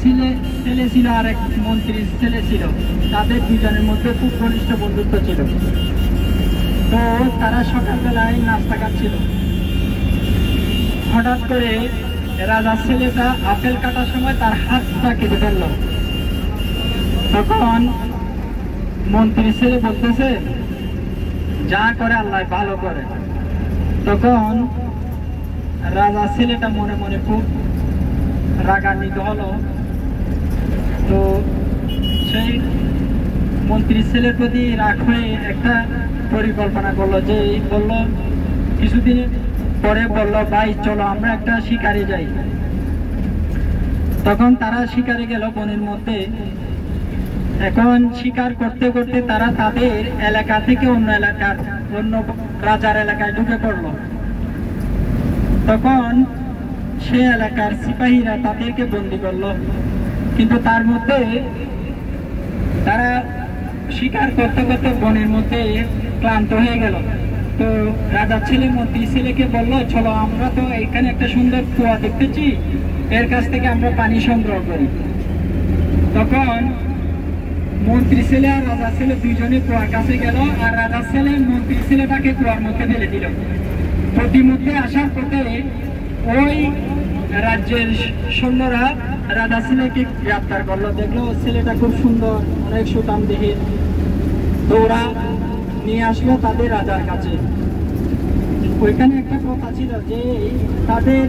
ছেলে ছিল আর এক মন্ত্রীর ছেলে ছিল, তাদের দুজনের মধ্যে খুব ঘনিষ্ঠ বন্ধুত্ব ছিল। তো তারা সকালবেলায় নাস্তা খাচ্ছিল, হঠাৎ করে রাজার ছেলেটা আপেল কাটার সময় তার হাতটা কেটে ফেলল। তখন মন্ত্রীর ছেলে বলতেছে, যা করে আল্লাহ ভালো করে। তখন রাজার ছেলেটা মনে মনে খুব রাগান্বিত হলো। তো সেই মন্ত্রীর ছেলের প্রতি রাগ হয়ে একটা পরিকল্পনা করলো, যে বলল কিছুদিন পরে বলল, ভাই চলো আমরা একটা শিকারে যাই। তখন তারা শিকারে গেল বনের মধ্যে। এখন শিকার করতে করতে তারা তাদের এলাকা থেকে অন্য রাজার এলাকায় ঢুকে পড়লো। তখন সে এলাকার সিপাহীরা তাদেরকে বন্দী করলো, কিন্তু তার মধ্যে তারা শিকার করতে করতে বনের মধ্যে ক্লান্ত হয়ে গেল। তো রাজার ছেলে মন্ত্রীর ছেলেকে বলল, চলো আমরা তো এখানে একটা সুন্দর কুয়া দেখতেছি, এর কাছ থেকে আমরা পানি সংগ্রহ করি। তখন মন্ত্রী ছেলে আর রাজার ছেলে দুইজনে কুয়ার কাছে গেল, আর রাজার ছেলে মন্ত্রীর ছেলেটাকে কুয়ার মধ্যে ফেলে দিল। প্রতিমধ্যে আসার পথে ওই রাজ্যের সৈন্যরা রাজা ছেলেকে গ্রেপ্তার করলো। দেখলো ছেলেটা খুব সুন্দর, অনেক সুঠাম দেহে। তো ওরা নিয়ে আসলো তাদের রাজার কাছে। ওইখানে একটা কথা ছিল যে তাদের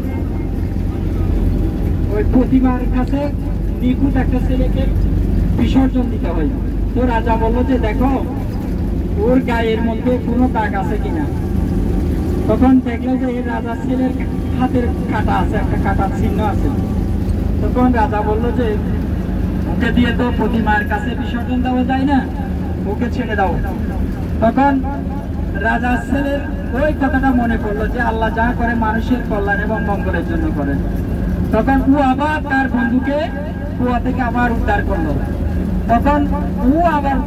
ওই প্রতিমার কাছে নিখুঁত একটা ছেলেকে বিসর্জন দিতে হয়। তো রাজা বললো যে দেখো ওর গায়ের মধ্যে কোনো দাগ আছে কিনা। তখন দেখলো যে রাজার ছেলের হাতের কাটা আছে, একটা কাটার চিহ্ন আছে। তখন রাজা বললো যে ওকে দিয়ে তো প্রতিমার কাছে বিসর্জন দেওয়া যায় না, ওকে ছেড়ে দাও। তখন রাজার ছেলের ওই কথাটা মনে পড়লো যে আল্লাহ যা করে মানুষের কল্যাণ এবং মঙ্গলের জন্য করে। তখন ও আবার তার বন্ধুকে কুয়া থেকে আবার উদ্ধার করলো। তখন ও আবার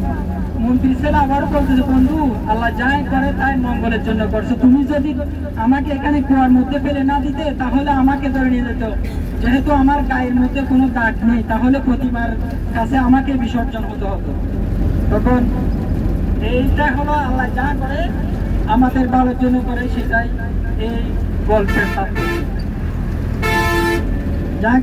মন্ত্রী ছেলে আবার বলতেছে, বন্ধু আল্লাহ যা করে তাই মঙ্গলের জন্য করছে, তুমি যদি আমাকে এখানে কুয়ার মধ্যে ফেলে না দিতে তাহলে আমাকে ধরে নিয়ে যেত। যেহেতু আমার গায়ের মধ্যে কোনো দাগ নেই, তাহলে প্রতিমার কাছে আমাকে বিসর্জন হতে হতো। তখন এইটা হলো আল্লাহ যা করে আমাদের ভালোর জন্য করে, সেটাই এই গল্পের তাৎপর্য। যাক